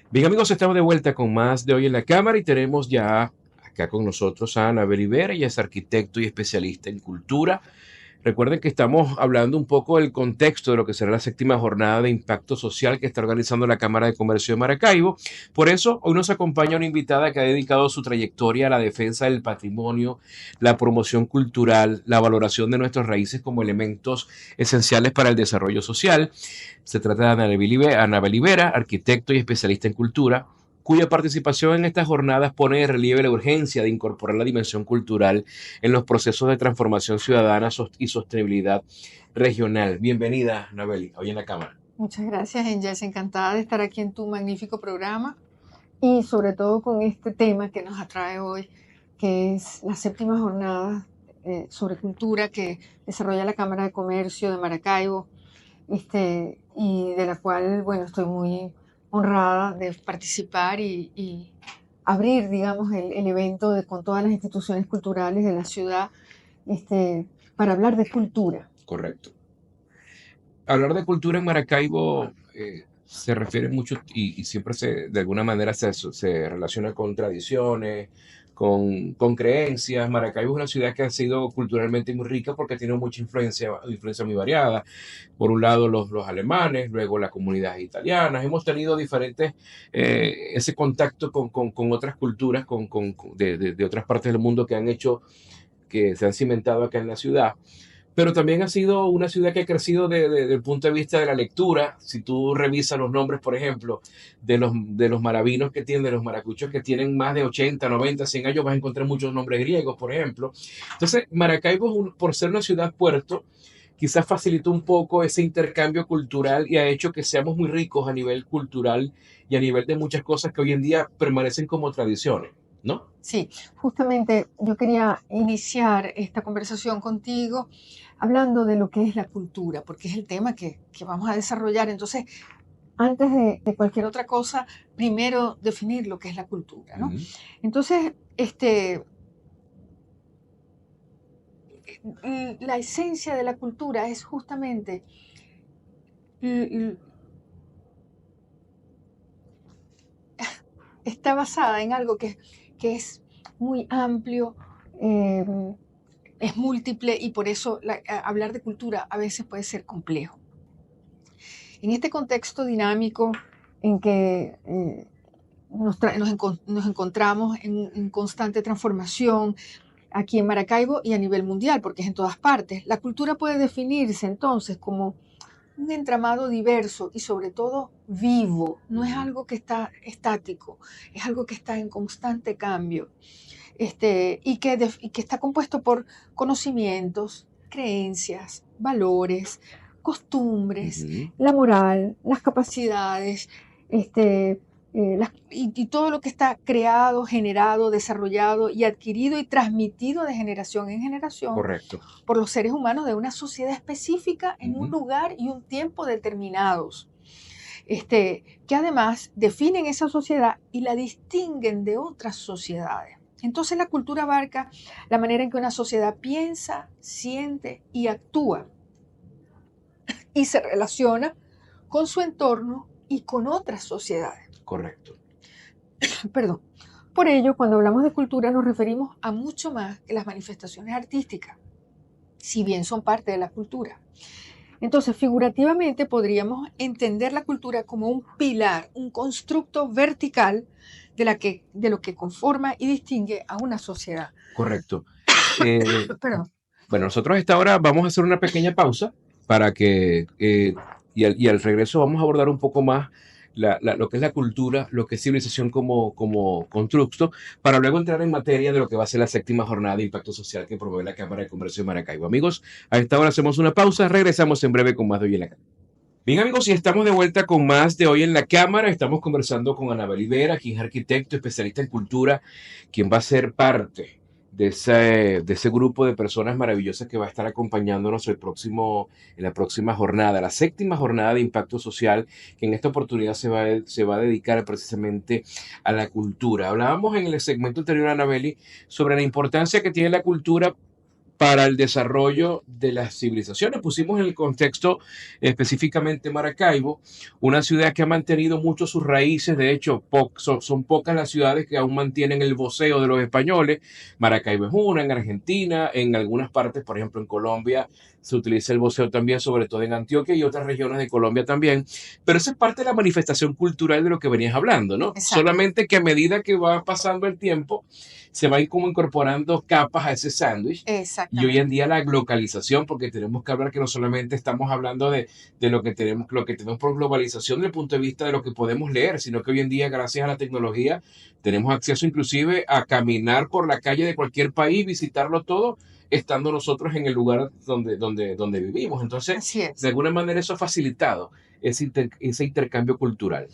Bien amigos, estamos de vuelta con más de Hoy en la Cámara y tenemos ya acá con nosotros a Ana Rivera. Ella es arquitecto y especialista en cultura. Recuerden que estamos hablando un poco del contexto de lo que será la séptima jornada de impacto social que está organizando la Cámara de Comercio de Maracaibo. Por eso, hoy nos acompaña una invitada que ha dedicado su trayectoria a la defensa del patrimonio, la promoción cultural, la valoración de nuestras raíces como elementos esenciales para el desarrollo social. Se trata de Anabel Ibera, arquitecto y especialista en cultura, cuya participación en estas jornadas pone de relieve la urgencia de incorporar la dimensión cultural en los procesos de transformación ciudadana y sostenibilidad regional. Bienvenida, Anabel, hoy en la Cámara. Muchas gracias, Angels. Encantada de estar aquí en tu magnífico programa y sobre todo con este tema que nos atrae hoy, que es la séptima jornada sobre cultura que desarrolla la Cámara de Comercio de Maracaibo, y de la cual, bueno, estoy muy honrada de participar y abrir, digamos, el evento con todas las instituciones culturales de la ciudad, para hablar de cultura. Correcto. Hablar de cultura en Maracaibo se refiere mucho y siempre de alguna manera se relaciona con tradiciones, con creencias. Maracaibo es una ciudad que ha sido culturalmente muy rica porque tiene mucha influencia muy variada. Por un lado los alemanes, luego las comunidades italianas. Hemos tenido diferentes, ese contacto con otras culturas de otras partes del mundo que han hecho, que se han cimentado acá en la ciudad, pero también ha sido una ciudad que ha crecido desde el punto de vista de la lectura. Si tú revisas los nombres, por ejemplo, de los maravinos que tienen, de los maracuchos que tienen más de 80, 90, 100 años, vas a encontrar muchos nombres griegos, por ejemplo. Entonces, Maracaibo, por ser una ciudad puerto, quizás facilitó un poco ese intercambio cultural y ha hecho que seamos muy ricos a nivel cultural y a nivel de muchas cosas que hoy en día permanecen como tradiciones, ¿no? Sí, justamente yo quería iniciar esta conversación contigo hablando de lo que es la cultura, porque es el tema que vamos a desarrollar. Entonces, antes de cualquier otra cosa, primero definir lo que es la cultura, ¿no? Mm. Entonces, la esencia de la cultura es justamente está basada en algo que es muy amplio, eh, es múltiple y por eso hablar de cultura a veces puede ser complejo. En este contexto dinámico en que nos encontramos en constante transformación aquí en Maracaibo y a nivel mundial, porque es en todas partes, la cultura puede definirse entonces como un entramado diverso y sobre todo vivo. No es algo que está estático, es algo que está en constante cambio, y que está compuesto por conocimientos, creencias, valores, costumbres, Ujú. la moral, las capacidades, y todo lo que está creado, generado, desarrollado y adquirido y transmitido de generación en generación Correcto. por los seres humanos de una sociedad específica en un Ujú. lugar y un tiempo determinados, que además definen esa sociedad y la distinguen de otras sociedades. Entonces la cultura abarca la manera en que una sociedad piensa, siente y actúa y se relaciona con su entorno y con otras sociedades. Correcto. Perdón. Por ello, cuando hablamos de cultura nos referimos a mucho más que las manifestaciones artísticas, si bien son parte de la cultura. Entonces, figurativamente podríamos entender la cultura como un pilar, un constructo vertical de lo que conforma y distingue a una sociedad. Correcto. Eh, Perdón. bueno, nosotros a esta hora vamos a hacer una pequeña pausa para que, y al regreso vamos a abordar un poco más lo que es la cultura, lo que es civilización como constructo, para luego entrar en materia de lo que va a ser la séptima jornada de impacto social que promueve la Cámara de Comercio de Maracaibo. Amigos, a esta hora hacemos una pausa, regresamos en breve con más de Hoy en la Cámara. Bien amigos, y estamos de vuelta con más de Hoy en la Cámara. Estamos conversando con Anabel Ibera, quien es arquitecto, especialista en cultura, quien va a ser parte de ese grupo de personas maravillosas que va a estar acompañándonos en la próxima jornada, la séptima jornada de impacto social, que en esta oportunidad se va a dedicar precisamente a la cultura. Hablábamos en el segmento anterior, Anabeli, sobre la importancia que tiene la cultura para el desarrollo de las civilizaciones. Pusimos en el contexto específicamente Maracaibo, una ciudad que ha mantenido mucho sus raíces. De hecho, son pocas las ciudades que aún mantienen el voceo de los españoles. Maracaibo es una, en Argentina, en algunas partes, por ejemplo en Colombia, se utiliza el voceo también, sobre todo en Antioquia y otras regiones de Colombia también. Pero eso es parte de la manifestación cultural de lo que venías hablando, ¿no? Exacto. Solamente que a medida que va pasando el tiempo, se va a ir como incorporando capas a ese sándwich. Y hoy en Exactamente. día la globalización, porque tenemos que hablar que no solamente estamos hablando de lo que tenemos por globalización desde el punto de vista de lo que podemos leer, sino que hoy en día, gracias a la tecnología, tenemos acceso inclusive a caminar por la calle de cualquier país, visitarlo todo, estando nosotros en el lugar donde vivimos. Entonces, Así de es. alguna manera eso ha facilitado ese intercambio cultural.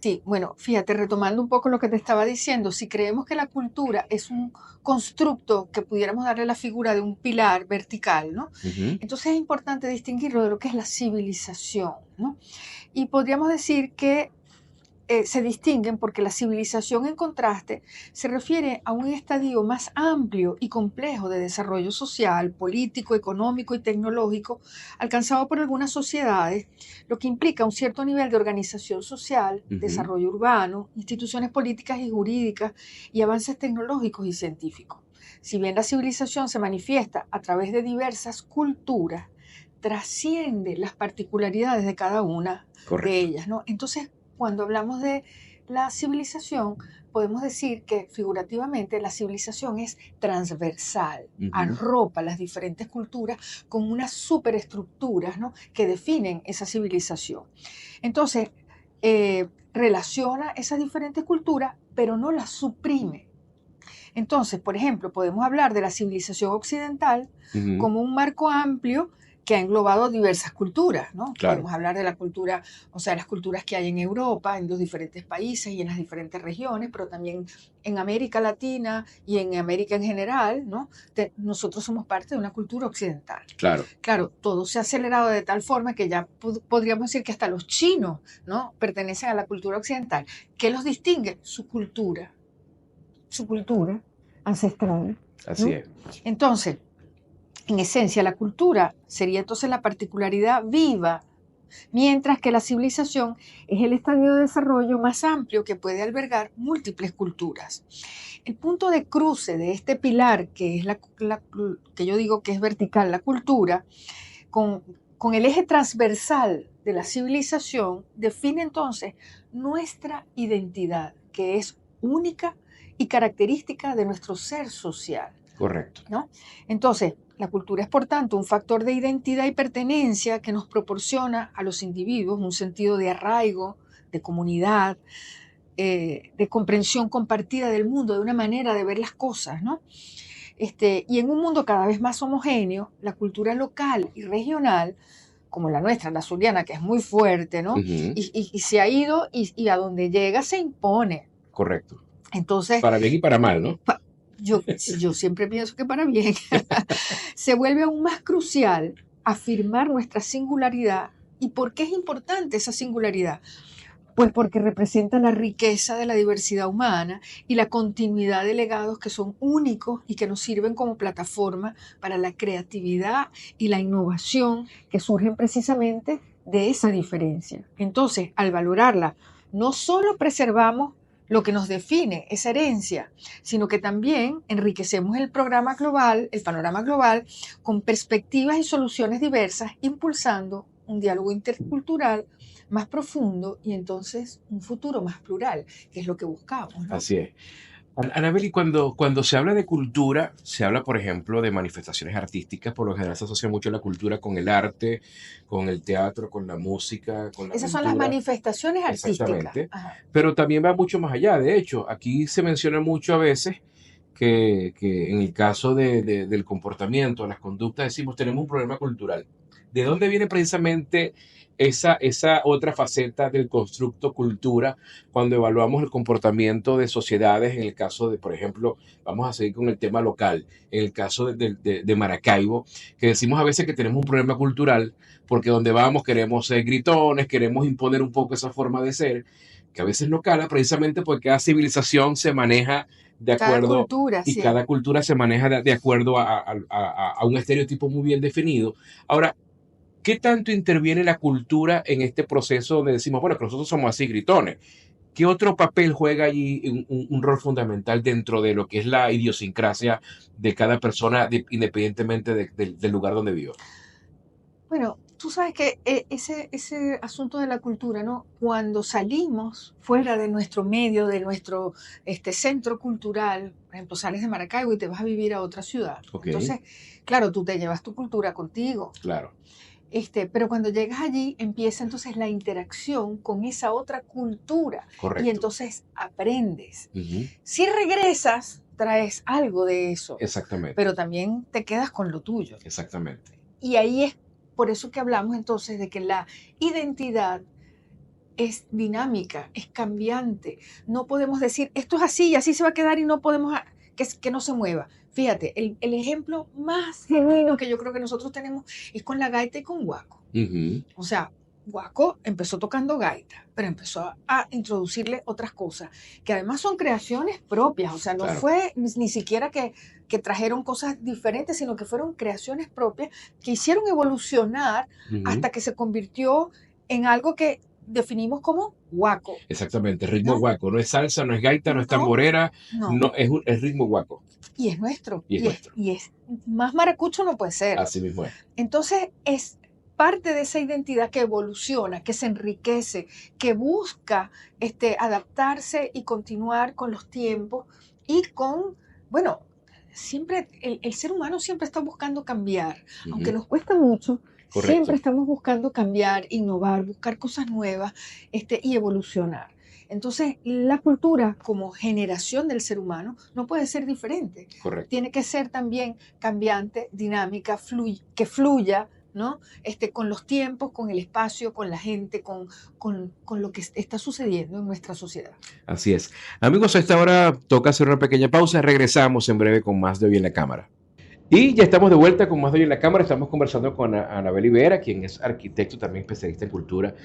Sí, bueno, fíjate, retomando un poco lo que te estaba diciendo, si creemos que la cultura es un constructo que pudiéramos darle la figura de un pilar vertical, ¿no? Ujú. Entonces es importante distinguirlo de lo que es la civilización, ¿no? Y podríamos decir que se distinguen porque la civilización, en contraste, se refiere a un estadio más amplio y complejo de desarrollo social, político, económico y tecnológico alcanzado por algunas sociedades, lo que implica un cierto nivel de organización social, Ujú. desarrollo urbano, instituciones políticas y jurídicas y avances tecnológicos y científicos. Si bien la civilización se manifiesta a través de diversas culturas, trasciende las particularidades de cada una de Correcto. ellas, ¿no? Entonces, cuando hablamos de la civilización, podemos decir que figurativamente la civilización es transversal, Ujú. arropa las diferentes culturas con unas superestructuras, ¿no?, que definen esa civilización. Entonces, relaciona esas diferentes culturas, pero no las suprime. Entonces, por ejemplo, podemos hablar de la civilización occidental Ujú. como un marco amplio que ha englobado diversas culturas, ¿no? Claro. Podemos hablar de la cultura, o sea, las culturas que hay en Europa, en los diferentes países y en las diferentes regiones, pero también en América Latina y en América en general, ¿no? Nosotros somos parte de una cultura occidental. Claro. Claro, todo se ha acelerado de tal forma que ya podríamos decir que hasta los chinos, ¿no?, pertenecen a la cultura occidental. ¿Qué los distingue? Su cultura ancestral, Así ¿no? es. Entonces, en esencia, la cultura sería entonces la particularidad viva, mientras que la civilización es el estadio de desarrollo más amplio que puede albergar múltiples culturas. El punto de cruce de este pilar, que es que yo digo que es vertical, la cultura, con, con el eje transversal de la civilización, define entonces nuestra identidad, que es única y característica de nuestro ser social, Correcto. ¿no? Entonces, la cultura es, por tanto, un factor de identidad y pertenencia que nos proporciona a los individuos un sentido de arraigo, de comunidad, de comprensión compartida del mundo, de una manera de ver las cosas, ¿no? Y en un mundo cada vez más homogéneo, la cultura local y regional, como la nuestra, la zuliana, que es muy fuerte, ¿no? Ujú. Y se ha ido y a donde llega se impone. Correcto. Entonces, Para bien y para mal, ¿no? yo siempre pienso que para bien, se vuelve aún más crucial afirmar nuestra singularidad. ¿Y por qué es importante esa singularidad? Pues porque representa la riqueza de la diversidad humana y la continuidad de legados que son únicos y que nos sirven como plataforma para la creatividad y la innovación que surgen precisamente de esa diferencia. Entonces, al valorarla, no solo preservamos lo que nos define, esa herencia, sino que también enriquecemos el programa global, el panorama global, con perspectivas y soluciones diversas, impulsando un diálogo intercultural más profundo y entonces un futuro más plural, que es lo que buscamos, ¿no? Así es. Anabeli, cuando se habla de cultura, se habla, por ejemplo, de manifestaciones artísticas. Por lo general se asocia mucho la cultura con el arte, con el teatro, con la música, con la Esas son las pintura. manifestaciones artísticas. Exactamente. Ajá. Pero también va mucho más allá. De hecho, aquí se menciona mucho a veces que en el caso del comportamiento, las conductas, decimos tenemos un problema cultural. ¿De dónde viene precisamente esa otra faceta del constructo cultura cuando evaluamos el comportamiento de sociedades en el caso de, por ejemplo, vamos a seguir con el tema local, en el caso de Maracaibo, que decimos a veces que tenemos un problema cultural porque donde vamos queremos ser gritones, queremos imponer un poco esa forma de ser, que a veces no cala precisamente porque cada civilización se maneja de Cada acuerdo cultura, y sí. cada cultura se maneja de acuerdo a un estereotipo muy bien definido. Ahora, ¿qué tanto interviene la cultura en este proceso donde decimos, bueno, que nosotros somos así gritones? ¿Qué otro papel juega allí un rol fundamental dentro de lo que es la idiosincrasia de cada persona, independientemente del lugar donde viva? Bueno, tú sabes que ese asunto de la cultura, ¿no? Cuando salimos fuera de nuestro medio, de nuestro centro cultural, por ejemplo, sales de Maracaibo y te vas a vivir a otra ciudad. Ok, Entonces, claro, tú te llevas tu cultura contigo. claro, Pero cuando llegas allí empieza entonces la interacción con esa otra cultura y correcto. entonces aprendes. Ujú, Si regresas, traes algo de eso, exactamente, pero también te quedas con lo tuyo. exactamente. Y ahí es por eso que hablamos entonces de que la identidad es dinámica, es cambiante. No podemos decir, esto es así y así se va a quedar y no podemos que no se mueva. Fíjate, el ejemplo más genuino que yo creo que nosotros tenemos es con la gaita y con Guaco. Ujú, O sea, Guaco empezó tocando gaita, pero empezó a introducirle otras cosas, que además son creaciones propias. O sea, no claro. fue ni siquiera que trajeron cosas diferentes, sino que fueron creaciones propias que hicieron evolucionar Ujú, hasta que se convirtió en algo que definimos como guaco, exactamente, ritmo ¿no? guaco. No es salsa, no es gaita, no es No, tamborera, no. no, es ritmo guaco Y es nuestro. y es nuestro. Y es más maracucho no puede ser. Así mismo es. Entonces es parte de esa identidad que evoluciona, que se enriquece, que busca adaptarse y continuar con los tiempos y con, bueno, siempre el ser humano siempre está buscando cambiar, aunque Ujú, nos cuesta mucho. Siempre correcto. estamos buscando cambiar, innovar, buscar cosas nuevas y evolucionar. Entonces, la cultura como generación del ser humano no puede ser diferente. Correcto. Tiene que ser también cambiante, dinámica, que fluya, ¿no? Con los tiempos, con el espacio, con la gente, con lo que está sucediendo en nuestra sociedad. Así es. Amigos, a esta hora toca hacer una pequeña pausa. Regresamos en breve con más de Hoy en la Cámara. Y ya estamos de vuelta con más de Hoy en la Cámara. Estamos conversando con Anabel Ibera, quien es arquitecto, también especialista en cultura.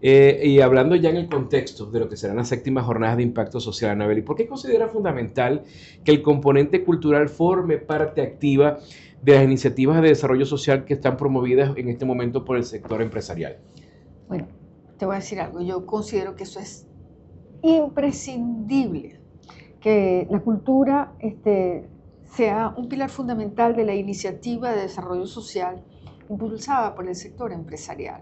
Y hablando ya en el contexto de lo que serán las séptimas jornadas de impacto social, Anabel, ¿y por qué considera fundamental que el componente cultural forme parte activa de las iniciativas de desarrollo social que están promovidas en este momento por el sector empresarial? Bueno, te voy a decir algo. Yo considero que eso es imprescindible, que la cultura sea un pilar fundamental de la iniciativa de desarrollo social impulsada por el sector empresarial.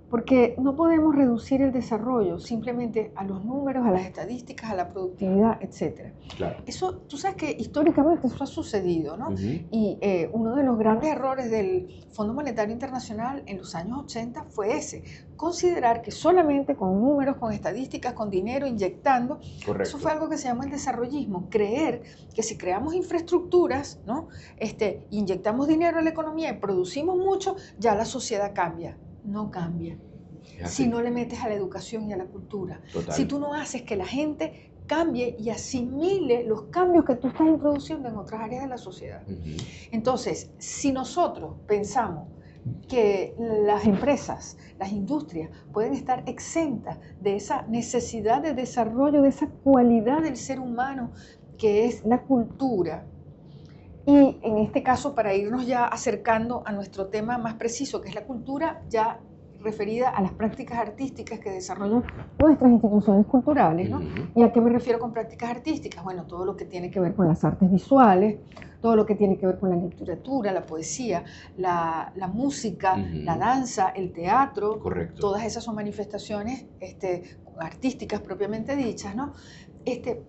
Porque no podemos reducir el desarrollo simplemente a los números, a las estadísticas, a la productividad, etc. Claro. Eso, tú sabes que históricamente eso ha sucedido, ¿no? Ujú, Y uno de los grandes errores del Fondo Monetario Internacional en los años 80 fue ese, considerar que solamente con números, con estadísticas, con dinero, inyectando, eso correcto. fue algo que se llama el desarrollismo, creer que si creamos infraestructuras, ¿no? Inyectamos dinero a la economía y producimos mucho, ya la sociedad cambia. No cambia Es si así. no le metes a la educación y a la cultura. Total. Si tú no haces que la gente cambie y asimile los cambios que tú estás introduciendo en otras áreas de la sociedad. Ujú, Entonces, si nosotros pensamos que las empresas, las industrias pueden estar exentas de esa necesidad de desarrollo, de esa cualidad del ser humano que es la cultura, y en este caso, para irnos ya acercando a nuestro tema más preciso, que es la cultura, ya referida a las prácticas artísticas que desarrollan nuestras instituciones culturales, ¿no? ujú, ¿Y a qué me refiero con prácticas artísticas? Bueno, todo lo que tiene que ver con las artes visuales, todo lo que tiene que ver con la literatura, la poesía, la música, la ujú, danza, el teatro, correcto. todas esas son manifestaciones artísticas propiamente dichas, ¿no?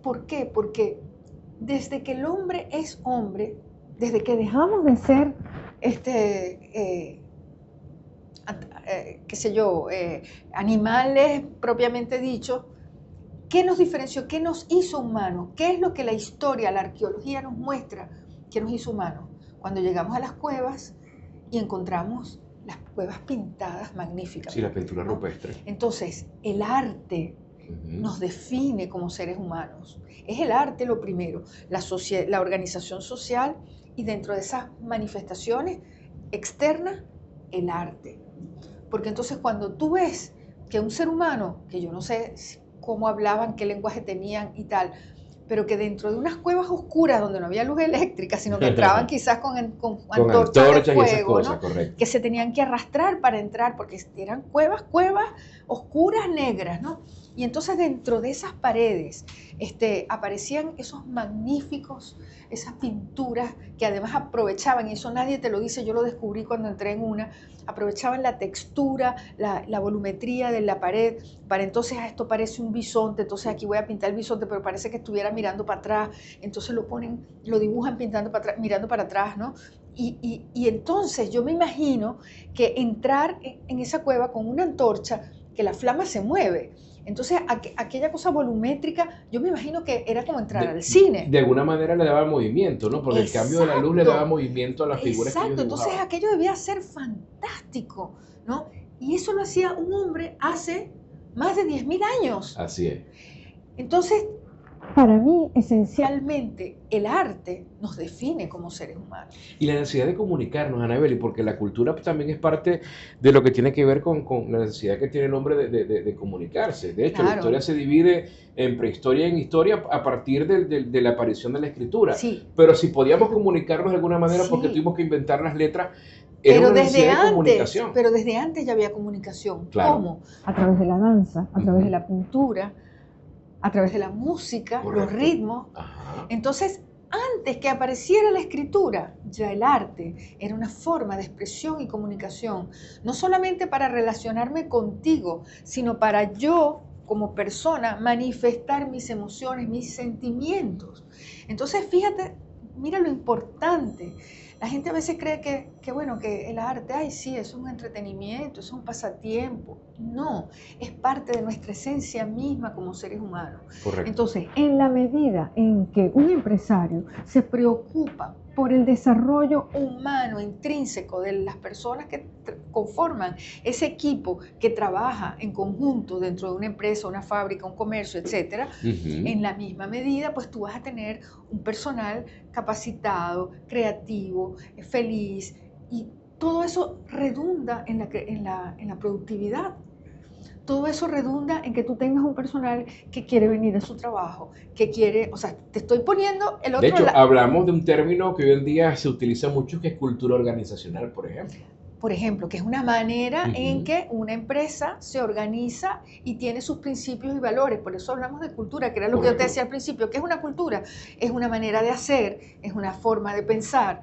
¿Por qué? Porque desde que el hombre es hombre, desde que dejamos de ser, qué sé yo, animales propiamente dichos, ¿qué nos diferenció? ¿Qué nos hizo humanos? ¿Qué es lo que la historia, la arqueología nos muestra que nos hizo humanos? Cuando llegamos a las cuevas y encontramos las cuevas pintadas magníficamente. Sí, la pintura ¿no? rupestre. Entonces, el arte nos define como seres humanos. Es el arte lo primero, la organización social y dentro de esas manifestaciones externas, el arte. Porque entonces cuando tú ves que un ser humano, que yo no sé cómo hablaban, qué lenguaje tenían y tal, pero que dentro de unas cuevas oscuras donde no había luz eléctrica, sino que entraban quizás con antorchas de fuego, y esas cosas, ¿no? correcto. Que se tenían que arrastrar para entrar, porque eran cuevas oscuras, negras, ¿no? Y entonces dentro de esas paredes aparecían esos magníficos, esas pinturas que además aprovechaban, y eso nadie te lo dice, yo lo descubrí cuando entré en una, aprovechaban la textura, la volumetría de la pared, para entonces esto parece un bisonte, entonces aquí voy a pintar el bisonte, pero parece que estuviera mirando para atrás, entonces lo dibujan pintando para atrás, mirando para atrás, ¿no? Y entonces yo me imagino que entrar en esa cueva con una antorcha, que la flama se mueve. Entonces, aquella cosa volumétrica, yo me imagino que era como entrar al cine. De alguna manera le daba movimiento, ¿no? Porque el cambio de la luz le daba movimiento a las figuras que ellos dibujaban. Entonces aquello debía ser fantástico, ¿no? Y eso lo hacía un hombre hace más de 10.000 años. Así es. Entonces, para mí, esencialmente, el arte nos define como seres humanos. Y la necesidad de comunicarnos, Anabeli, porque la cultura también es parte de lo que tiene que ver con la necesidad que tiene el hombre de comunicarse. De hecho, claro, la historia se divide en prehistoria y en historia a partir de la aparición de la escritura. Sí. Pero si podíamos comunicarnos de alguna manera, porque tuvimos que inventar las letras, pero desde antes ya había comunicación. Claro. ¿Cómo? A través de la danza, a través de la pintura, a través de la música, correcto, los ritmos. Ajá. Entonces, antes que apareciera la escritura, ya el arte era una forma de expresión y comunicación, no solamente para relacionarme contigo, sino para yo, como persona, manifestar mis emociones, mis sentimientos. Entonces, fíjate, mira lo importante. La gente a veces cree que el arte, ay sí, es un entretenimiento, es un pasatiempo. No, es parte de nuestra esencia misma como seres humanos. Correcto. Entonces, en la medida en que un empresario se preocupa por el desarrollo humano intrínseco de las personas que conforman ese equipo que trabaja en conjunto dentro de una empresa, una fábrica, un comercio, etcétera, en la misma medida, pues tú vas a tener un personal capacitado, creativo, feliz, y todo eso redunda en la productividad. Todo eso redunda en que tú tengas un personal que quiere venir a su trabajo, que quiere, o sea, te estoy poniendo el otro lado. De hecho, lado. hablamos de un término que hoy en día se utiliza mucho, que es cultura organizacional, por ejemplo. Por ejemplo, que es una manera en que una empresa se organiza y tiene sus principios y valores. Por eso hablamos de cultura, que era lo que yo te decía al principio. ¿Qué es una cultura? Es una manera de hacer, es una forma de pensar,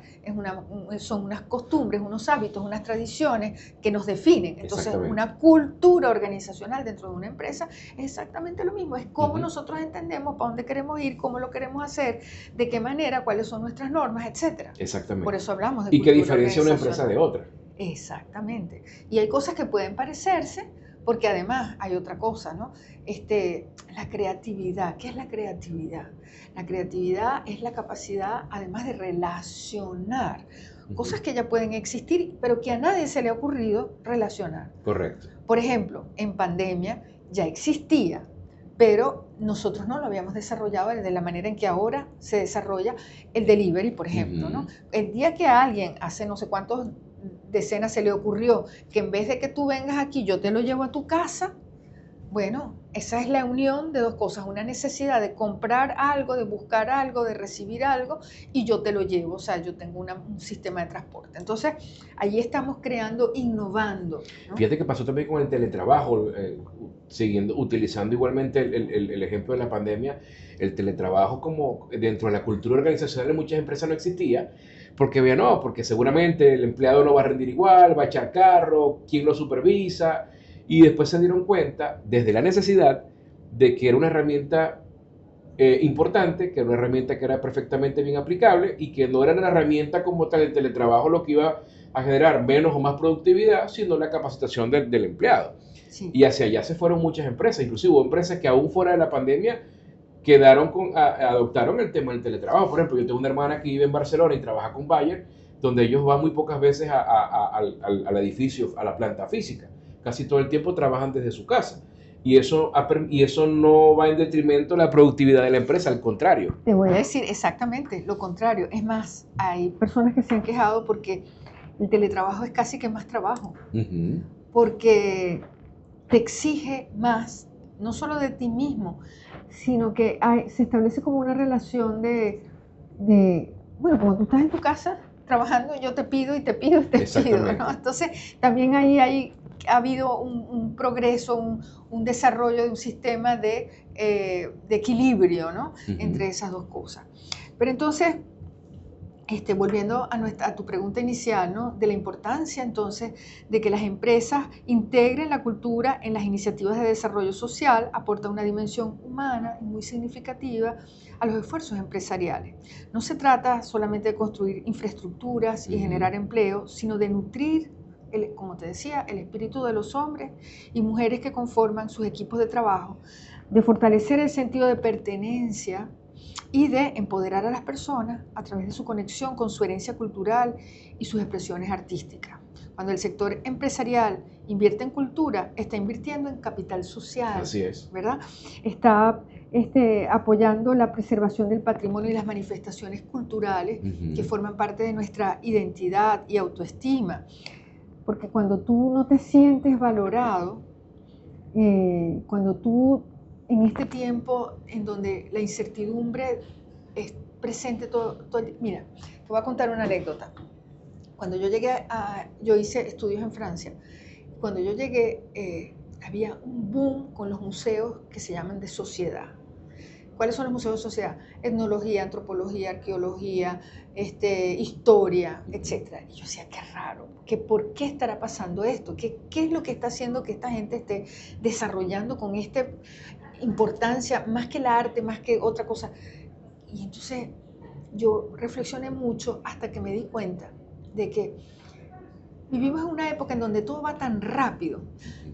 son unas costumbres, unos hábitos, unas tradiciones que nos definen. Entonces, una cultura organizacional dentro de una empresa es exactamente lo mismo. Es cómo nosotros entendemos para dónde queremos ir, cómo lo queremos hacer, de qué manera, cuáles son nuestras normas, etc. Exactamente. Por eso hablamos de cultura. ¿Y qué diferencia una empresa de otra? Exactamente. Y hay cosas que pueden parecerse, porque además hay otra cosa, ¿no? La creatividad. ¿Qué es la creatividad? La creatividad es la capacidad, además de relacionar cosas que ya pueden existir, pero que a nadie se le ha ocurrido relacionar. Correcto. Por ejemplo, en pandemia ya existía, pero nosotros no lo habíamos desarrollado de la manera en que ahora se desarrolla el delivery, por ejemplo, ¿no? El día que a alguien hace no sé cuántos decenas se le ocurrió que en vez de que tú vengas aquí, yo te lo llevo a tu casa, bueno, esa es la unión de dos cosas, una necesidad de comprar algo, de buscar algo, de recibir algo, y yo te lo llevo, o sea, yo tengo un sistema de transporte. Entonces, allí estamos creando, innovando, ¿no? Fíjate que pasó también con el teletrabajo, utilizando igualmente el ejemplo de la pandemia, el teletrabajo como dentro de la cultura organizacional de muchas empresas no existía, porque vean, no, porque seguramente el empleado no va a rendir igual, va a echar carro, ¿quién lo supervisa? Y después se dieron cuenta, desde la necesidad, de que era una herramienta importante, que era una herramienta que era perfectamente bien aplicable y que no era una herramienta como tal el teletrabajo lo que iba a generar menos o más productividad, sino la capacitación del empleado. Sí. Y hacia allá se fueron muchas empresas, inclusive hubo empresas que aún fuera de la pandemia adoptaron el tema del teletrabajo. Por ejemplo, yo tengo una hermana que vive en Barcelona y trabaja con Bayer, donde ellos van muy pocas veces al edificio, a la planta física. Casi todo el tiempo trabajan desde su casa. Y eso no va en detrimento de la productividad de la empresa, al contrario. Te voy a decir exactamente lo contrario. Es más, hay personas que se han quejado porque el teletrabajo es casi que más trabajo, porque te exige más, no solo de ti mismo, sino que se establece como una relación bueno, como tú estás en tu casa trabajando, yo te pido y te pido y te pido, ¿no? Entonces, también ahí ha habido un progreso, un desarrollo de un sistema de equilibrio, ¿no? Entre esas dos cosas. Pero entonces, volviendo a tu pregunta inicial, ¿no? De la importancia entonces de que las empresas integren la cultura en las iniciativas de desarrollo social, aporta una dimensión humana y muy significativa a los esfuerzos empresariales. No se trata solamente de construir infraestructuras y generar empleo, sino de nutrir, como te decía, el espíritu de los hombres y mujeres que conforman sus equipos de trabajo, de fortalecer el sentido de pertenencia y de empoderar a las personas a través de su conexión con su herencia cultural y sus expresiones artísticas. Cuando el sector empresarial invierte en cultura, está invirtiendo en capital social. Así es. ¿Verdad? Está apoyando la preservación del patrimonio y las manifestaciones culturales que forman parte de nuestra identidad y autoestima. Porque cuando tú no te sientes valorado, cuando tú en este tiempo en donde la incertidumbre es presente todo mira, te voy a contar una anécdota. Cuando yo llegué yo hice estudios en Francia. Cuando yo llegué, había un boom con los museos que se llaman de sociedad. ¿Cuáles son los museos de sociedad? Etnología, antropología, arqueología, historia, etc. Y yo decía, qué raro, ¿por qué estará pasando esto? ¿Qué es lo que está haciendo que esta gente esté desarrollando con esta importancia, más que el arte, más que otra cosa? Y entonces yo reflexioné mucho hasta que me di cuenta de que vivimos en una época en donde todo va tan rápido.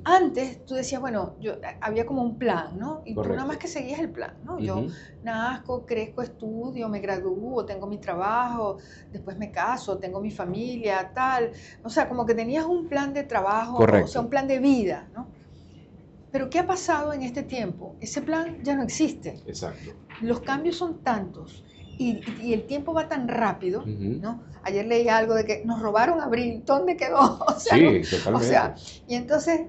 Antes tú decías, bueno, había como un plan, ¿no? Y tú nada más que seguías el plan, ¿no? Yo nazco, crezco, estudio, me gradúo, tengo mi trabajo, después me caso, tengo mi familia, tal. O sea, como que tenías un plan de trabajo, o sea, un plan de vida, ¿no? Pero ¿qué ha pasado en este tiempo? Ese plan ya no existe. Exacto. Los cambios son tantos y el tiempo va tan rápido, ¿no? Ayer leí algo de que nos robaron abril, ¿dónde quedó? O sea, sí, totalmente. O sea, y entonces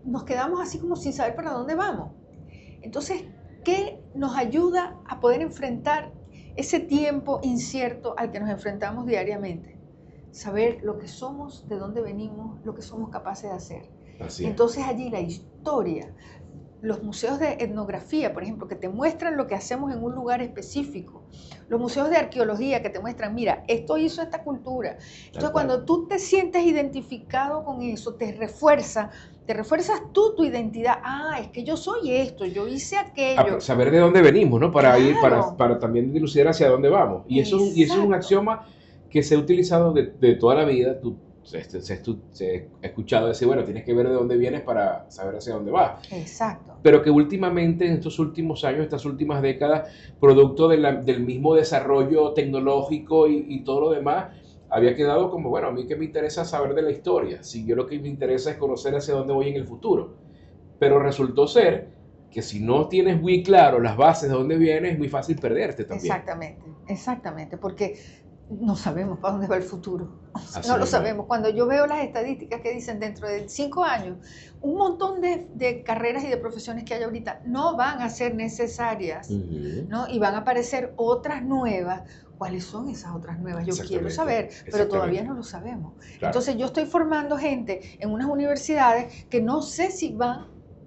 nos quedamos así como sin saber para dónde vamos. Entonces, ¿qué nos ayuda a poder enfrentar ese tiempo incierto al que nos enfrentamos diariamente? Saber lo que somos, de dónde venimos, lo que somos capaces de hacer. Así es. Entonces allí la historia, los museos de etnografía, por ejemplo, que te muestran lo que hacemos en un lugar específico, los museos de arqueología que te muestran, mira, esto hizo esta cultura. Entonces cuando tú te sientes identificado con eso, te refuerzas tú tu identidad. Es que yo soy esto, yo hice aquello. Saber de dónde venimos, ¿no? Para ir, para también dilucidar hacia dónde vamos. Y eso es un axioma que se ha utilizado de toda la vida. Se ha escuchado decir, bueno, tienes que ver de dónde vienes para saber hacia dónde vas. Exacto. Pero que últimamente, en estos últimos años, estas últimas décadas, producto del mismo desarrollo tecnológico y todo lo demás, había quedado como, bueno, a mí que me interesa saber de la historia, si yo lo que me interesa es conocer hacia dónde voy en el futuro. Pero resultó ser que si no tienes muy claro las bases de dónde vienes, es muy fácil perderte también. Exactamente, porque no sabemos para dónde va el futuro. No lo sabemos. Cuando yo veo las estadísticas que dicen dentro de 5 años, un montón de carreras y de profesiones que hay ahorita no van a ser necesarias, ¿no? Y van a aparecer otras nuevas. ¿Cuáles son esas otras nuevas? Yo quiero saber, pero todavía no lo sabemos. Claro. Entonces yo estoy formando gente en unas universidades que no sé si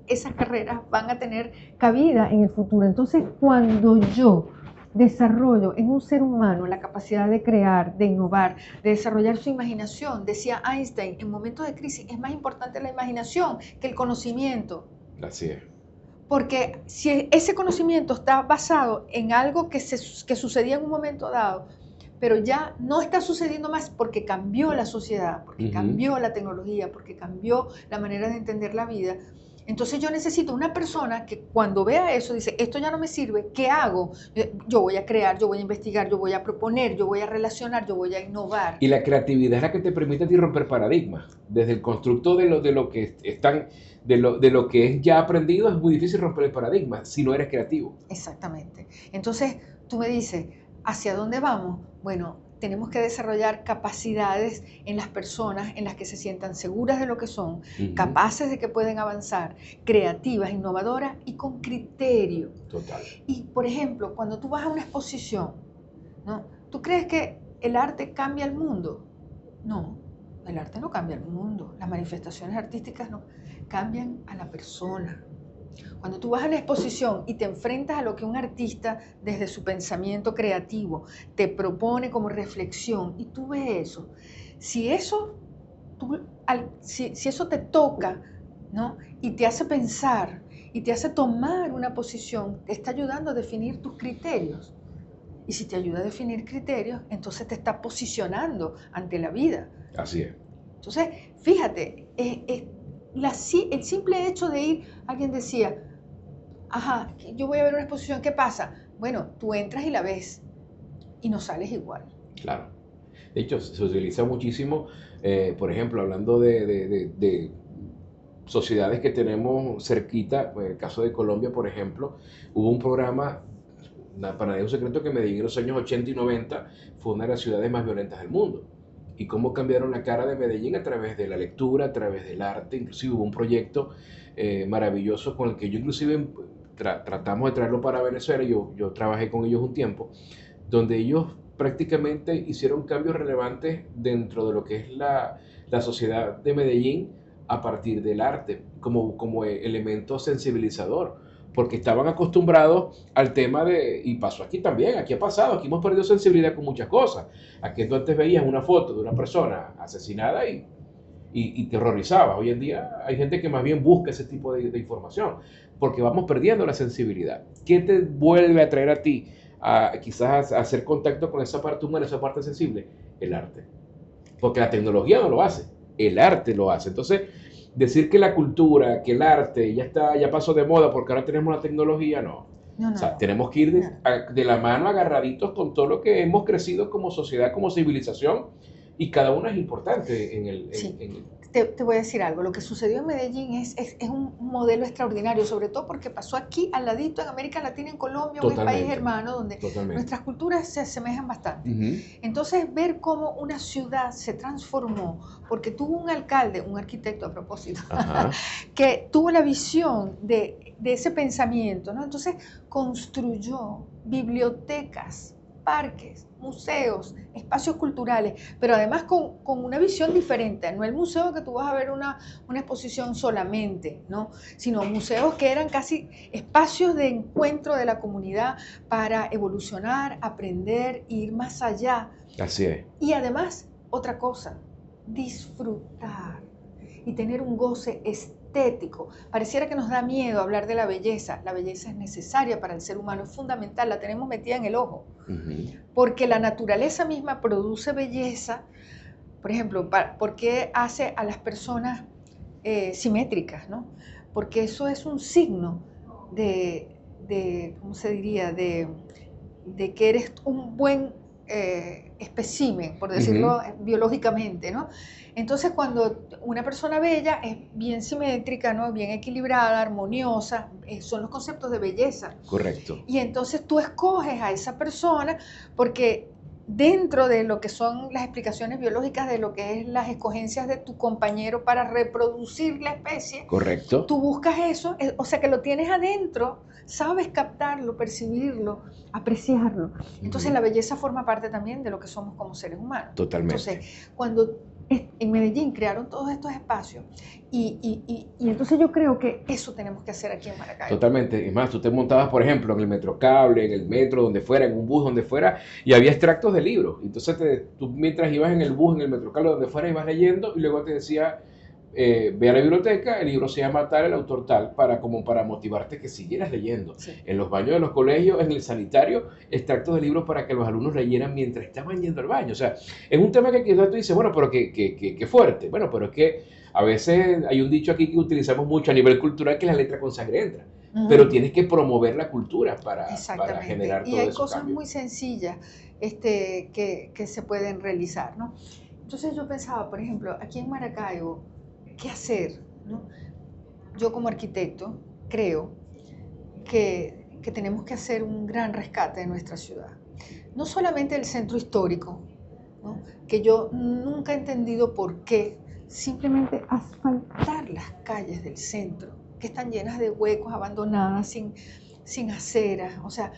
esas carreras van a tener cabida en el futuro. Entonces cuando yo desarrollo en un ser humano la capacidad de crear, de innovar, de desarrollar su imaginación. Decía Einstein, en momentos de crisis es más importante la imaginación que el conocimiento. Así es. Porque si ese conocimiento está basado en algo que sucedía en un momento dado, pero ya no está sucediendo más porque cambió la sociedad, porque cambió la tecnología, porque cambió la manera de entender la vida, Entonces yo necesito una persona que cuando vea eso dice, esto ya no me sirve, ¿qué hago? Yo voy a crear, yo voy a investigar, yo voy a proponer, yo voy a relacionar, yo voy a innovar. Y la creatividad es la que te permite a ti romper paradigmas. Desde el constructo de lo que están, de lo que es ya aprendido, es muy difícil romper el paradigma si no eres creativo. Exactamente. Entonces tú me dices, ¿hacia dónde vamos? Bueno, tenemos que desarrollar capacidades en las personas en las que se sientan seguras de lo que son, capaces de que pueden avanzar, creativas, innovadoras y con criterio. Total. Y, por ejemplo, cuando tú vas a una exposición, ¿no? ¿Tú crees que el arte cambia el mundo? No, el arte no cambia el mundo. Las manifestaciones artísticas no cambian a la persona. Cuando tú vas a la exposición y te enfrentas a lo que un artista desde su pensamiento creativo te propone como reflexión y tú ves eso, si eso, si eso te toca, ¿no? Y te hace pensar y te hace tomar una posición, te está ayudando a definir tus criterios. Y si te ayuda a definir criterios, entonces te está posicionando ante la vida. Así es. Entonces, fíjate, el simple hecho de ir, alguien decía, ajá, yo voy a ver una exposición, ¿qué pasa? Bueno, tú entras y la ves y no sales igual. Claro. De hecho, se utiliza muchísimo, por ejemplo, hablando de sociedades que tenemos cerquita, en el caso de Colombia, por ejemplo, hubo un programa, para nadie es un secreto, que Medellín en los años 80 y 90 fue una de las ciudades más violentas del mundo. Y cómo cambiaron la cara de Medellín a través de la lectura, a través del arte. Inclusive hubo un proyecto maravilloso con el que yo inclusive tratamos de traerlo para Venezuela. Yo trabajé con ellos un tiempo, donde ellos prácticamente hicieron cambios relevantes dentro de lo que es la sociedad de Medellín a partir del arte, como elemento sensibilizador, porque estaban acostumbrados al tema y pasó aquí también, aquí ha pasado, aquí hemos perdido sensibilidad con muchas cosas. Aquí tú antes veías una foto de una persona asesinada y te horrorizabas. Hoy en día hay gente que más bien busca ese tipo de información, porque vamos perdiendo la sensibilidad. ¿Qué te vuelve a traer a ti quizás a hacer contacto con esa parte humana, esa parte sensible? El arte. Porque la tecnología no lo hace, el arte lo hace. Entonces, decir que la cultura, que el arte ya pasó de moda porque ahora tenemos la tecnología, no. O sea, tenemos que ir de la mano agarraditos con todo lo que hemos crecido como sociedad, como civilización, y cada uno es importante en el... Te voy a decir algo, lo que sucedió en Medellín es un modelo extraordinario, sobre todo porque pasó aquí al ladito en América Latina, en Colombia, un país hermano donde nuestras culturas se asemejan bastante. Entonces, ver cómo una ciudad se transformó, porque tuvo un alcalde, un arquitecto a propósito, que tuvo la visión de ese pensamiento, ¿no? Entonces, construyó bibliotecas, parques, museos, espacios culturales, pero además con una visión diferente, no el museo que tú vas a ver una exposición solamente, ¿no? Sino museos que eran casi espacios de encuentro de la comunidad para evolucionar, aprender, ir más allá. Así es. Y además, otra cosa, disfrutar y tener un goce estético. Pareciera que nos da miedo hablar de la belleza. La belleza es necesaria para el ser humano, es fundamental, la tenemos metida en el ojo. Porque la naturaleza misma produce belleza. Por ejemplo, ¿por qué hace a las personas simétricas, ¿no? Porque eso es un signo ¿cómo se diría? De que eres un buen espécimen, por decirlo biológicamente, ¿no? Entonces, cuando una persona bella es bien simétrica, ¿no? Bien equilibrada, armoniosa, son los conceptos de belleza. Correcto. Y entonces tú escoges a esa persona porque dentro de lo que son las explicaciones biológicas de lo que es las escogencias de tu compañero para reproducir la especie, correcto, tú buscas eso, o sea que lo tienes adentro, sabes captarlo, percibirlo, apreciarlo. Entonces la belleza forma parte también de lo que somos como seres humanos. Totalmente. Entonces, cuando en Medellín crearon todos estos espacios y entonces yo creo que eso tenemos que hacer aquí en Maracaibo. Totalmente. Es más, tú te montabas, por ejemplo, en el metrocable, en el metro, donde fuera, en un bus, donde fuera, y había extractos de libros. Entonces tú mientras ibas en el bus, en el metrocable, donde fuera, ibas leyendo y luego te decía ve a la biblioteca, el libro se llama tal, el autor tal, como para motivarte que siguieras leyendo. Sí. En los baños de los colegios, en el sanitario, extractos de libros para que los alumnos leyeran mientras estaban yendo al baño. O sea, es un tema que quizás tú dices, bueno, pero qué fuerte. Bueno, pero es que a veces hay un dicho aquí que utilizamos mucho a nivel cultural, que la letra con sangre entra. Pero tienes que promover la cultura para generar todo Y hay esos cosas cambios. muy sencillas que se pueden realizar, ¿no? Entonces yo pensaba, por ejemplo, aquí en Maracaibo, ¿qué hacer? ¿No? Yo como arquitecto creo que tenemos que hacer un gran rescate de nuestra ciudad. No solamente el centro histórico, ¿no? Que yo nunca he entendido por qué simplemente asfaltar las calles del centro, que están llenas de huecos, abandonadas, sin aceras, o sea,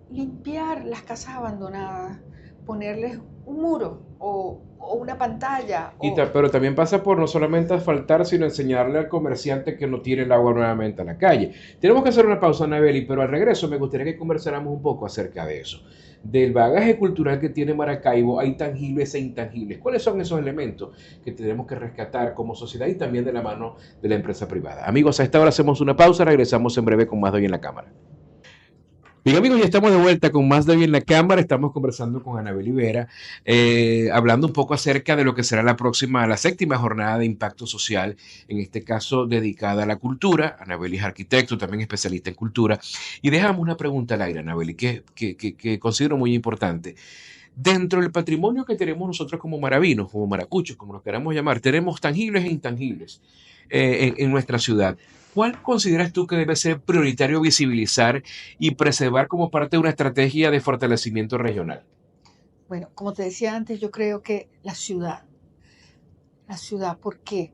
limpiar las casas abandonadas, ponerles un muro o una pantalla. Pero también pasa por no solamente asfaltar, sino enseñarle al comerciante que no tire el agua nuevamente a la calle. Tenemos que hacer una pausa, Anabeli, pero al regreso me gustaría que conversáramos un poco acerca de eso. Del bagaje cultural que tiene Maracaibo, hay tangibles e intangibles. ¿Cuáles son esos elementos que tenemos que rescatar como sociedad y también de la mano de la empresa privada? Amigos, a esta hora hacemos una pausa, regresamos en breve con más de Hoy en la Cámara. Bien, amigos, ya estamos de vuelta con más de Hoy en la Cámara. Estamos conversando con Anabeli Vera, hablando un poco acerca de lo que será la séptima jornada de impacto social, en este caso dedicada a la cultura. Anabeli es arquitecto, también especialista en cultura. Y dejamos una pregunta al aire, Anabeli, que considero muy importante. Dentro del patrimonio que tenemos nosotros como maravinos, como maracuchos, como nos queramos llamar, tenemos tangibles e intangibles en nuestra ciudad. ¿Cuál consideras tú que debe ser prioritario visibilizar y preservar como parte de una estrategia de fortalecimiento regional? Bueno, como te decía antes, yo creo que la ciudad, ¿por qué?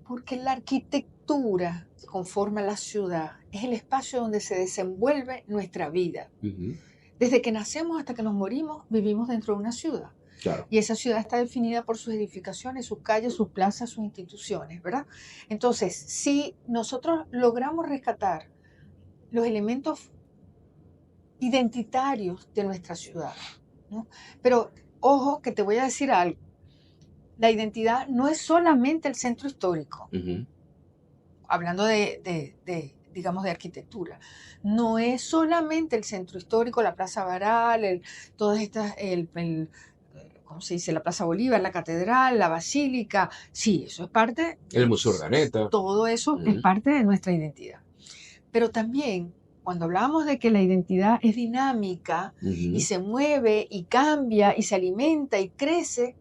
Porque la arquitectura que conforma la ciudad es el espacio donde se desenvuelve nuestra vida. Desde que nacemos hasta que nos morimos, vivimos dentro de una ciudad. Claro. Y esa ciudad está definida por sus edificaciones, sus calles, sus plazas, sus instituciones, ¿verdad? Entonces, si nosotros logramos rescatar los elementos identitarios de nuestra ciudad, ¿no? Pero ojo que te voy a decir algo. La identidad no es solamente el centro histórico, hablando digamos, de arquitectura. No es solamente el centro histórico, la Plaza Baral, todas estas, ¿cómo se dice? La Plaza Bolívar, la Catedral, la Basílica. Sí, eso es parte. El Museo Urdaneta. Todo eso es parte de nuestra identidad. Pero también, cuando hablamos de que la identidad es dinámica y se mueve y cambia y se alimenta y crece,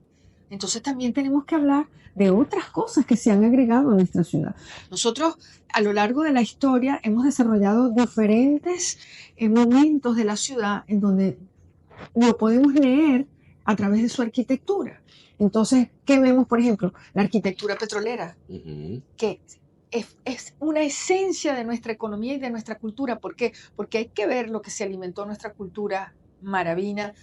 entonces también tenemos que hablar de otras cosas que se han agregado a nuestra ciudad. Nosotros a lo largo de la historia hemos desarrollado diferentes momentos de la ciudad en donde lo podemos leer a través de su arquitectura. Entonces, ¿qué vemos, por ejemplo? La arquitectura petrolera, que es una esencia de nuestra economía y de nuestra cultura. ¿Por qué? Porque hay que ver lo que se alimentó nuestra cultura maravina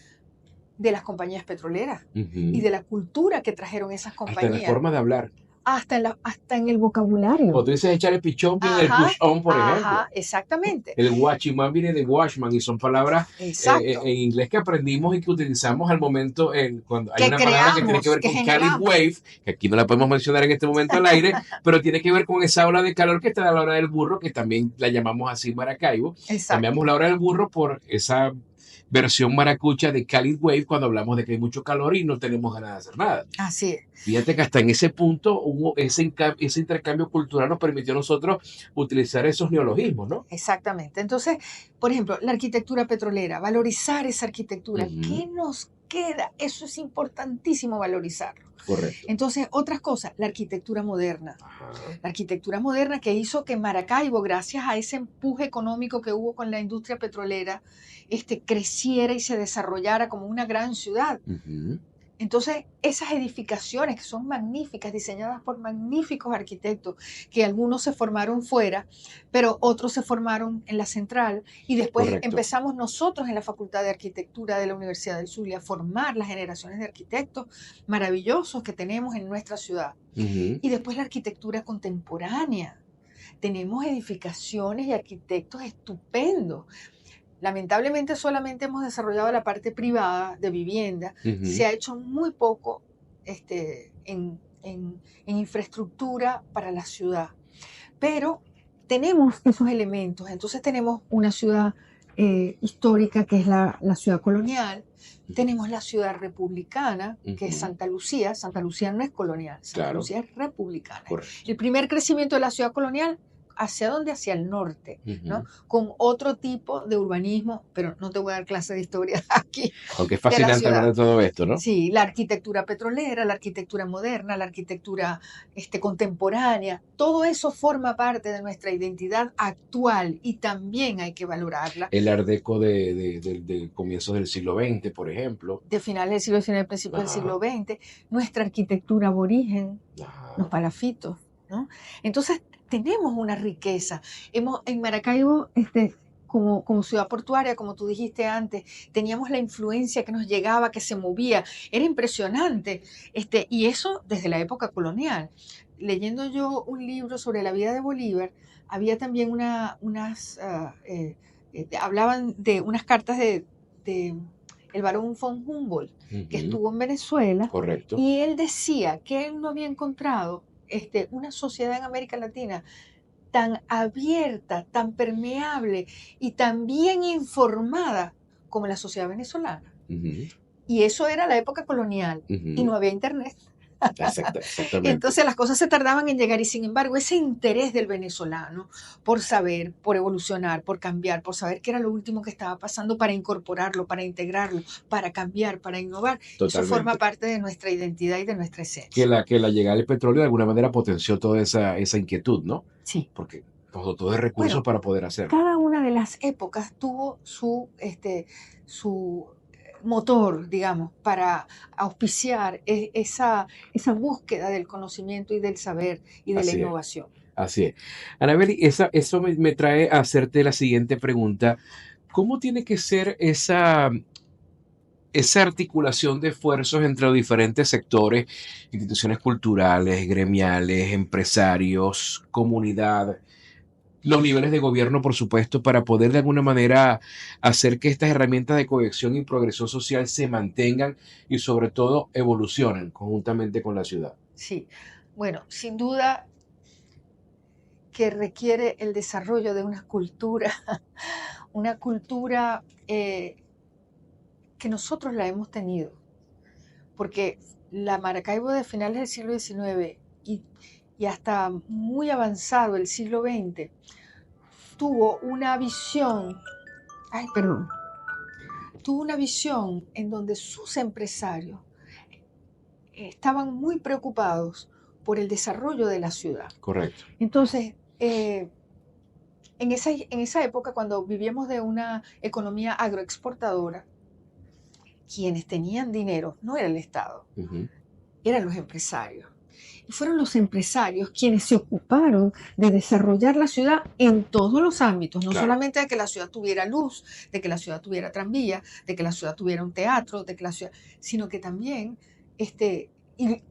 de las compañías petroleras y de la cultura que trajeron esas compañías. Hasta en la forma de hablar. Hasta en el vocabulario. Cuando tú dices echar el pichón, viene del push on, por ejemplo. Exactamente. El watchman viene de washman y son palabras en inglés que aprendimos y que utilizamos al momento cuando hay una palabra que tiene que ver con Cali Wave, que aquí no la podemos mencionar en este momento al aire, pero tiene que ver con esa ola de calor que está a la hora del burro, que también la llamamos así Maracaibo. Cambiamos la hora del burro por esa versión maracucha de Cali Wave cuando hablamos de que hay mucho calor y no tenemos ganas de hacer nada. Así es. Fíjate que hasta en ese punto hubo ese intercambio cultural nos permitió a nosotros utilizar esos neologismos, ¿no? Exactamente. Entonces, por ejemplo, la arquitectura petrolera, valorizar esa arquitectura. ¿Qué nos queda? Eso es importantísimo valorizarlo. Correcto. Entonces, otras cosas, la arquitectura moderna. La arquitectura moderna que hizo que Maracaibo, gracias a ese empuje económico que hubo con la industria petrolera, creciera y se desarrollara como una gran ciudad. Entonces, esas edificaciones que son magníficas, diseñadas por magníficos arquitectos, que algunos se formaron fuera, pero otros se formaron en la central, y después empezamos nosotros en la Facultad de Arquitectura de la Universidad del Zulia a formar las generaciones de arquitectos maravillosos que tenemos en nuestra ciudad. Y después la arquitectura contemporánea. Tenemos edificaciones y arquitectos estupendos. Lamentablemente solamente hemos desarrollado la parte privada de vivienda. Se ha hecho muy poco en en infraestructura para la ciudad. Pero tenemos esos elementos. Entonces tenemos una ciudad histórica que es la ciudad colonial. Tenemos la ciudad republicana, que es Santa Lucía. Santa Lucía no es colonial, Santa Lucía es republicana. Correcto. El primer crecimiento de la ciudad colonial, ¿hacia dónde? Hacia el norte, ¿no? Con otro tipo de urbanismo, pero no te voy a dar clase de historia aquí. Aunque es fascinante hablar de todo esto, ¿no? Sí, la arquitectura petrolera, la arquitectura moderna, la arquitectura contemporánea, todo eso forma parte de nuestra identidad actual y también hay que valorarla. El Art Deco de comienzos del siglo XX, por ejemplo. De finales del siglo XIX, principios del siglo XX, nuestra arquitectura aborigen, los palafitos, ¿no? Entonces, tenemos una riqueza. En Maracaibo, como ciudad portuaria, como tú dijiste antes, teníamos la influencia que nos llegaba, que se movía. Era impresionante. Y eso desde la época colonial. Leyendo yo un libro sobre la vida de Bolívar, había también hablaban de unas cartas de el barón von Humboldt, que estuvo en Venezuela. Correcto. Y él decía que él no había encontrado una sociedad en América Latina tan abierta, tan permeable y tan bien informada como la sociedad venezolana. Y eso era la época colonial y no había internet. Exactamente. Entonces las cosas se tardaban en llegar y sin embargo ese interés del venezolano por saber, por evolucionar, por cambiar, por saber qué era lo último que estaba pasando para incorporarlo, para integrarlo, para cambiar, para innovar, eso forma parte de nuestra identidad y de nuestra esencia. Que la llegada del petróleo de alguna manera potenció toda esa inquietud, ¿no? Sí. Porque todo es recursos para poder hacerlo. Cada una de las épocas tuvo su motor, digamos, para auspiciar esa búsqueda del conocimiento y del saber y de la innovación. Así es. Anabeli, eso me trae a hacerte la siguiente pregunta. ¿Cómo tiene que ser esa articulación de esfuerzos entre los diferentes sectores, instituciones culturales, gremiales, empresarios, comunidad, los niveles de gobierno, por supuesto, para poder de alguna manera hacer que estas herramientas de cohesión y progresión social se mantengan y sobre todo evolucionen conjuntamente con la ciudad? Sí, bueno, sin duda que requiere el desarrollo de una cultura que nosotros la hemos tenido, porque la Maracaibo de finales del siglo XIX y hasta muy avanzado el siglo XX tuvo una visión, en donde sus empresarios estaban muy preocupados por el desarrollo de la ciudad. Correcto. Entonces, en esa época, cuando vivíamos de una economía agroexportadora, quienes tenían dinero no era el Estado, eran los empresarios. Y fueron los empresarios quienes se ocuparon de desarrollar la ciudad en todos los ámbitos, no solamente de que la ciudad tuviera luz, de que la ciudad tuviera tranvía, de que la ciudad tuviera un teatro, sino que también y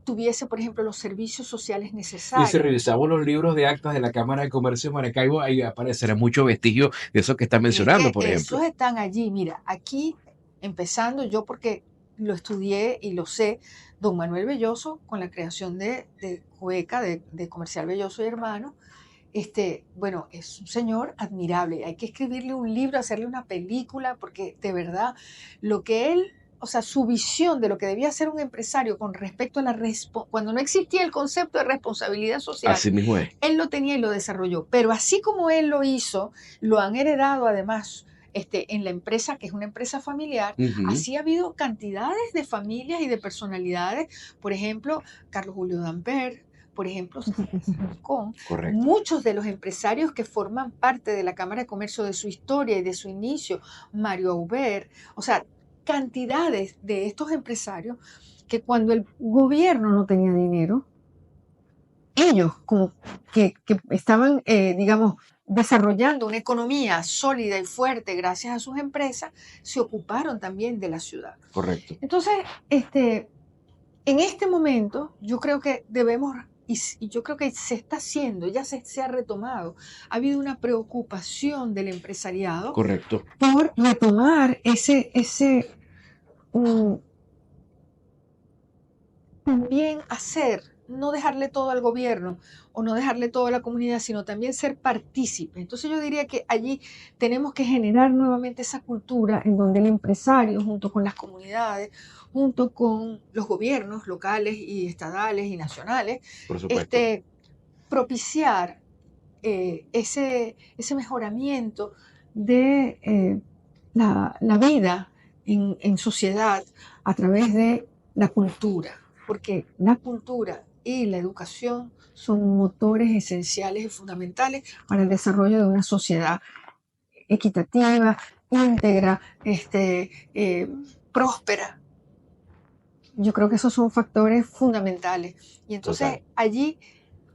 tuviese, por ejemplo, los servicios sociales necesarios. Y si revisamos los libros de actas de la Cámara de Comercio de Maracaibo, ahí aparecerá mucho vestigio de eso que está mencionando, por ejemplo. Esos están allí. Mira, aquí, empezando yo porque lo estudié y lo sé, don Manuel Belloso, con la creación de Cueca, de Comercial Belloso y Hermano, bueno, es un señor admirable. Hay que escribirle un libro, hacerle una película, porque de verdad, lo que él, o sea, su visión de lo que debía ser un empresario con respecto a cuando no existía el concepto de responsabilidad social, así mismo es. Él lo tenía y lo desarrolló. Pero así como él lo hizo, lo han heredado además en la empresa, que es una empresa familiar. Así ha habido cantidades de familias y de personalidades. Por ejemplo, Carlos Julio Damper, por ejemplo, muchos de los empresarios que forman parte de la Cámara de Comercio, de su historia y de su inicio, Mario Aubert, o sea, cantidades de estos empresarios que cuando el gobierno no tenía dinero, ellos como que estaban, digamos, desarrollando una economía sólida y fuerte gracias a sus empresas, se ocuparon también de la ciudad. Correcto. Entonces, en este momento, yo creo que debemos, y yo creo que se está haciendo, ya se ha retomado, ha habido una preocupación del empresariado. Correcto. Por retomar también hacer no dejarle todo al gobierno o no dejarle todo a la comunidad, sino también ser partícipe. Entonces yo diría que allí tenemos que generar nuevamente esa cultura en donde el empresario, junto con las comunidades, junto con los gobiernos locales y estadales y nacionales, Por supuesto. este, propiciar ese mejoramiento de la vida en sociedad a través de la cultura, porque la cultura y la educación son motores esenciales y fundamentales para el desarrollo de una sociedad equitativa, íntegra, próspera. Yo creo que esos son factores fundamentales. Y entonces Total. allí,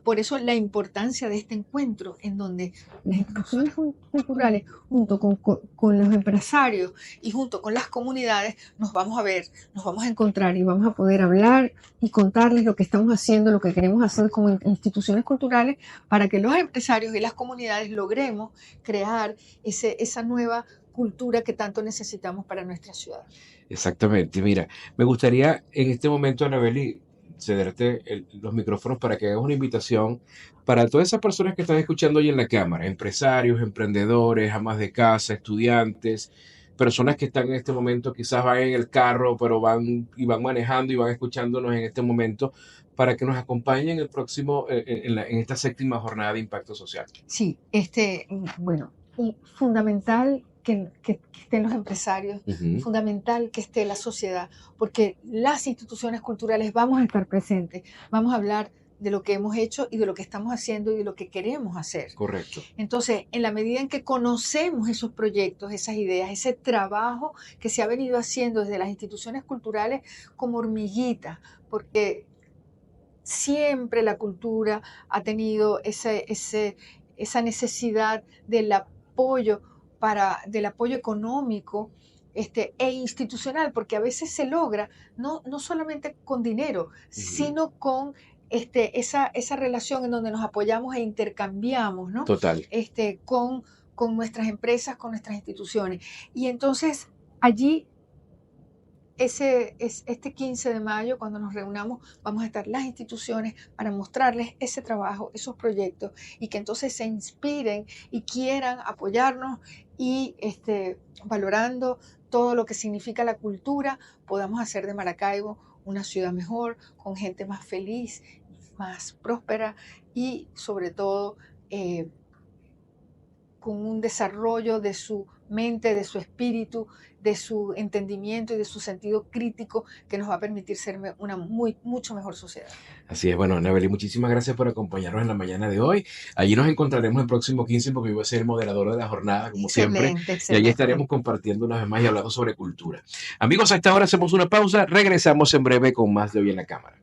por eso la importancia de este encuentro, en donde las instituciones culturales, junto con los empresarios y junto con las comunidades, nos vamos a ver, nos vamos a encontrar y vamos a poder hablar y contarles lo que estamos haciendo, lo que queremos hacer como instituciones culturales, para que los empresarios y las comunidades logremos crear esa nueva cultura que tanto necesitamos para nuestra ciudad. Exactamente. Mira, me gustaría en este momento, Anabeli, cederte los micrófonos para que hagas una invitación para todas esas personas que están escuchando hoy en la cámara, empresarios, emprendedores, amas de casa, estudiantes, personas que están en este momento, quizás van en el carro, pero van manejando y van escuchándonos en este momento, para que nos acompañen el próximo, en esta séptima jornada de impacto social. Sí, bueno, y fundamental que estén los empresarios, fundamental que esté la sociedad, porque las instituciones culturales vamos a estar presentes, vamos a hablar de lo que hemos hecho y de lo que estamos haciendo y de lo que queremos hacer. Correcto. Entonces, en la medida en que conocemos esos proyectos, esas ideas, ese trabajo que se ha venido haciendo desde las instituciones culturales como hormiguita, porque siempre la cultura ha tenido esa necesidad del apoyo económico e institucional, porque a veces se logra no solamente con dinero, sino con esa relación en donde nos apoyamos e intercambiamos, ¿no? Total. Con nuestras empresas, con nuestras instituciones. Y entonces allí este 15 de mayo, cuando nos reunamos, vamos a estar las instituciones para mostrarles ese trabajo, esos proyectos, y que entonces se inspiren y quieran apoyarnos y valorando todo lo que significa la cultura, podamos hacer de Maracaibo una ciudad mejor, con gente más feliz, más próspera y sobre todo con un desarrollo de su mente, de su espíritu, de su entendimiento y de su sentido crítico que nos va a permitir ser una mucho mejor sociedad. Así es, bueno, Anabeli, muchísimas gracias por acompañarnos en la mañana de hoy. Allí nos encontraremos el próximo 15 porque yo voy a ser el moderador de la jornada, como siempre. Excelente. Y allí estaremos compartiendo una vez más y hablando sobre cultura. Amigos, a esta hora hacemos una pausa. Regresamos en breve con más de Hoy en la Cámara.